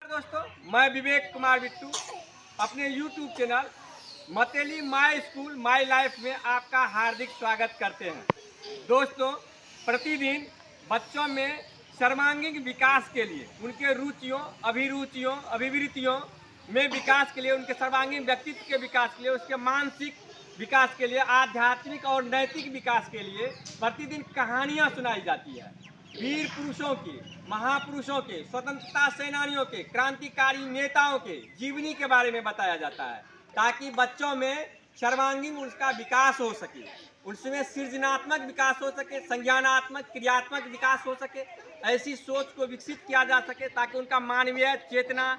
दोस्तों, मैं विवेक कुमार बिट्टू अपने YouTube चैनल मतेली माई स्कूल माई लाइफ में आपका हार्दिक स्वागत करते हैं। दोस्तों, प्रतिदिन बच्चों में सर्वांगीण विकास के लिए, उनके रुचियों, अभिरुचियों, अभिवृत्तियों में विकास के लिए, उनके सर्वांगीण व्यक्तित्व के विकास के लिए, उसके मानसिक विकास के लिए, आध्यात्मिक और नैतिक विकास के लिए प्रतिदिन कहानियाँ सुनाई जाती है। वीर पुरुषों के, महापुरुषों के, स्वतंत्रता सेनानियों के, क्रांतिकारी नेताओं के जीवनी के बारे में बताया जाता है, ताकि बच्चों में सर्वांगीण उसका विकास हो सके, उसमें सृजनात्मक विकास हो सके, संज्ञानात्मक क्रियात्मक विकास हो सके, ऐसी सोच को विकसित किया जा सके ताकि उनका मानवीय चेतना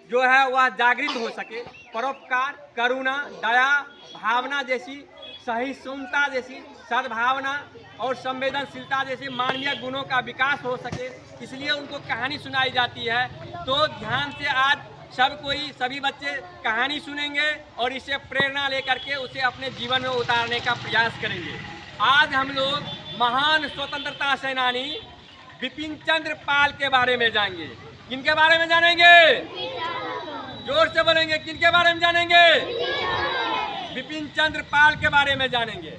जो है वह जागृत हो सके। परोपकार, करुणा, दया भावना जैसी, सहिष्णुता जैसी, सद्भावना और संवेदनशीलता जैसे मानवीय गुणों का विकास हो सके, इसलिए उनको कहानी सुनाई जाती है। तो ध्यान से आज सभी बच्चे कहानी सुनेंगे और इससे प्रेरणा लेकर के उसे अपने जीवन में उतारने का प्रयास करेंगे। आज हम लोग महान स्वतंत्रता सेनानी बिपिन चंद्र पाल के बारे में जानेंगे। किनके बारे में जानेंगे? जोर से बोलेंगे, किनके बारे में जानेंगे? बिपिन चंद्र पाल के बारे में जानेंगे।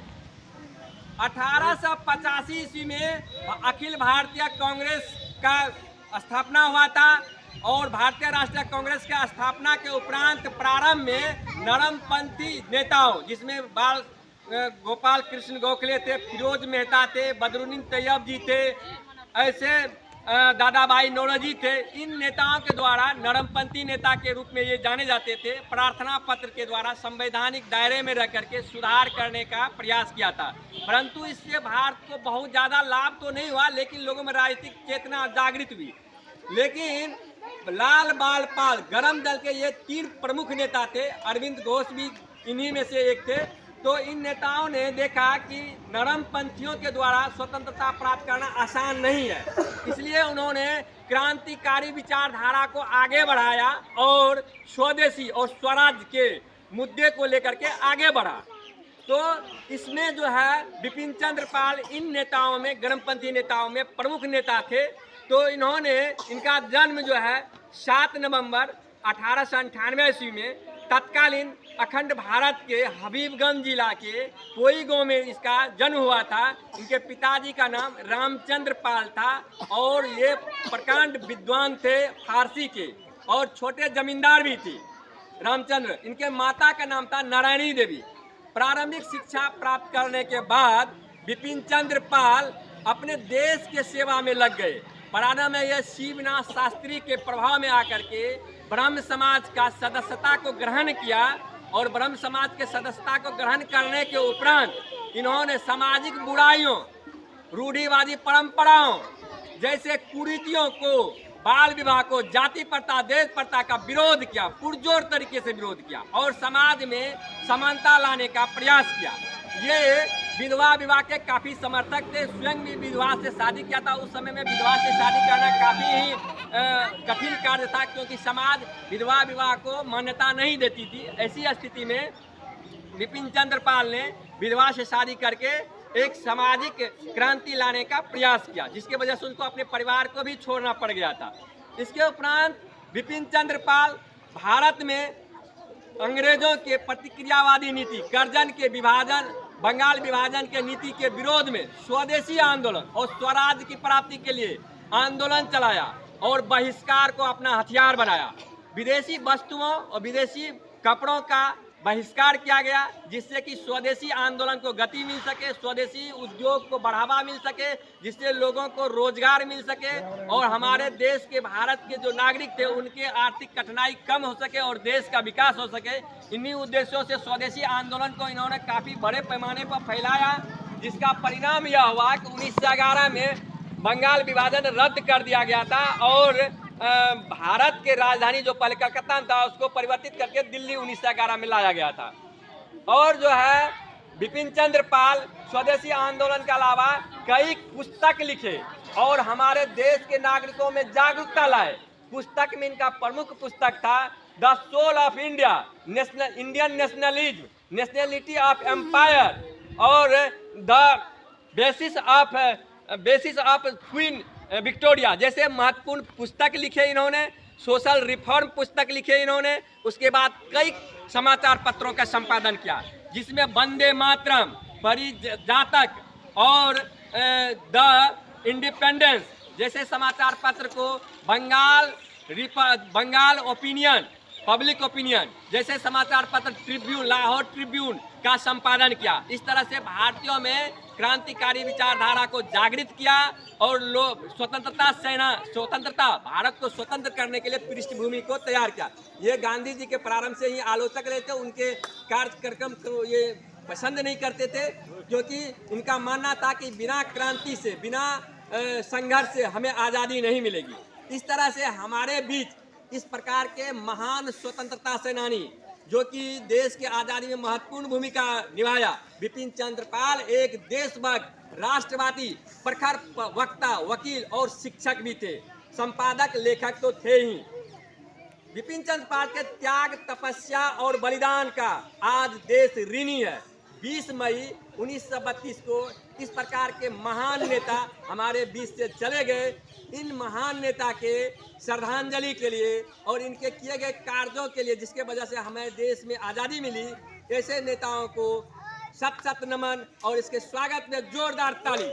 1885 ईस्वी में अखिल भारतीय कांग्रेस का स्थापना हुआ था और भारतीय राष्ट्रीय कांग्रेस का स्थापना के उपरांत प्रारंभ में नरमपंथी नेताओं, जिसमें बाल गोपाल कृष्ण गोखले थे, फिरोज मेहता थे, बदरुद्दीन तैयब जी थे, ऐसे दादा भाई नौरोजी थे। इन नेताओं के द्वारा, नरमपंथी नेता के रूप में ये जाने जाते थे, प्रार्थना पत्र के द्वारा संवैधानिक दायरे में रह करके सुधार करने का प्रयास किया था। परंतु इससे भारत को बहुत ज़्यादा लाभ तो नहीं हुआ, लेकिन लोगों में राजनीतिक चेतना जागृत हुई। लेकिन लाल बाल पाल गरम दल के ये 3 प्रमुख नेता थे, अरविंद घोष भी इन्हीं में से एक थे। तो इन नेताओं ने देखा कि नरमपंथियों के द्वारा स्वतंत्रता प्राप्त करना आसान नहीं है, इसलिए उन्होंने क्रांतिकारी विचारधारा को आगे बढ़ाया और स्वदेशी और स्वराज के मुद्दे को लेकर के आगे बढ़ा। तो इसमें जो है बिपिन चंद्र पाल इन नेताओं में, गरमपंथी नेताओं में प्रमुख नेता थे। तो इनका जन्म जो है 7 नवंबर 1898 ईस्वी में तत्कालीन अखंड भारत के हबीबगंज जिला के पोई गांव में इसका जन्म हुआ था। इनके पिताजी का नाम रामचंद्र पाल था और ये प्रकांड विद्वान थे फारसी के, और छोटे जमींदार भी थे रामचंद्र। इनके माता का नाम था नारायणी देवी। प्रारंभिक शिक्षा प्राप्त करने के बाद बिपिन चंद्र पाल अपने देश के सेवा में लग गए। प्रारंभ में यह शिवनाथ शास्त्री के प्रभाव में आकर के ब्रह्म समाज का सदस्यता को ग्रहण किया, और ब्रह्म समाज के सदस्यता को ग्रहण करने के उपरांत इन्होंने सामाजिक बुराइयों, रूढ़िवादी परंपराओं जैसे कुरीतियों को, बाल विवाह को, जाति प्रथा, देश प्रथा का विरोध किया, पुरजोर तरीके से विरोध किया और समाज में समानता लाने का प्रयास किया। ये विधवा विवाह के काफ़ी समर्थक थे, स्वयं भी विधवा से शादी किया था। उस समय में विधवा से शादी करना काफ़ी ही कठिन कार्य था, क्योंकि समाज विधवा विवाह को मान्यता नहीं देती थी। ऐसी स्थिति में बिपिन चंद्र पाल ने विधवा से शादी करके एक सामाजिक क्रांति लाने का प्रयास किया, जिसकी वजह से उनको अपने परिवार को भी छोड़ना पड़ गया था। इसके उपरांत बिपिन चंद्र पाल भारत में अंग्रेजों के प्रतिक्रियावादी नीति, कर्जन के विभाजन, बंगाल विभाजन के नीति के विरोध में स्वदेशी आंदोलन और स्वराज की प्राप्ति के लिए आंदोलन चलाया और बहिष्कार को अपना हथियार बनाया। विदेशी वस्तुओं और विदेशी कपड़ों का बहिष्कार किया गया, जिससे कि स्वदेशी आंदोलन को गति मिल सके, स्वदेशी उद्योग को बढ़ावा मिल सके, जिससे लोगों को रोजगार मिल सके और हमारे देश के, भारत के जो नागरिक थे उनके आर्थिक कठिनाई कम हो सके और देश का विकास हो सके। इन्हीं उद्देश्यों से स्वदेशी आंदोलन को इन्होंने काफ़ी बड़े पैमाने पर फैलाया, जिसका परिणाम यह हुआ कि 1911 में बंगाल विभाजन रद्द कर दिया गया था और भारत के राजधानी जो पहले कलकत्ता था उसको परिवर्तित करके दिल्ली 1911 में लाया गया था। और जो है बिपिन चंद्र पाल स्वदेशी आंदोलन के अलावा कई पुस्तक लिखे और हमारे देश के नागरिकों में जागरूकता लाए। पुस्तक में इनका प्रमुख पुस्तक था The Soul of India, Indian Nationalism, Nationality of Empire और The Basis of Queen Victoria जैसे महत्वपूर्ण पुस्तक लिखे इन्होंने। सोशल रिफॉर्म पुस्तक लिखे इन्होंने। उसके बाद कई समाचार पत्रों का संपादन किया, जिसमें वंदे मातरम, परिजातक और द इंडिपेंडेंस जैसे समाचार पत्र को, बंगाल ओपिनियन, पब्लिक ओपिनियन जैसे समाचार पत्र, ट्रिब्यून, लाहौर ट्रिब्यून का संपादन किया। इस तरह से भारतीयों में क्रांतिकारी विचारधारा को जागृत किया और लोग स्वतंत्रता भारत को स्वतंत्र करने के लिए पृष्ठभूमि को तैयार किया। ये गांधी जी के प्रारंभ से ही आलोचक रहे थे, उनके कार्यक्रम को ये पसंद नहीं करते थे, क्योंकि इनका मानना था कि बिना क्रांति से, बिना संघर्ष से हमें आज़ादी नहीं मिलेगी। इस तरह से हमारे बीच इस प्रकार के महान स्वतंत्रता सेनानी, जो कि देश के आज़ादी में महत्वपूर्ण भूमिका निभाया, बिपिन चंद्र पाल एक देशभक्त, राष्ट्रवादी, प्रखर वक्ता, वकील और शिक्षक भी थे, संपादक, लेखक तो थे ही। बिपिन चंद्र पाल के त्याग, तपस्या और बलिदान का आज देश ऋणी है। 20 मई 1932 को इस प्रकार के महान नेता हमारे बीच से चले गए। इन महान नेता के श्रद्धांजलि के लिए और इनके किए गए कार्यों के लिए, जिसके वजह से हमें देश में आज़ादी मिली, ऐसे नेताओं को सत सत नमन और इसके स्वागत में जोरदार ताली।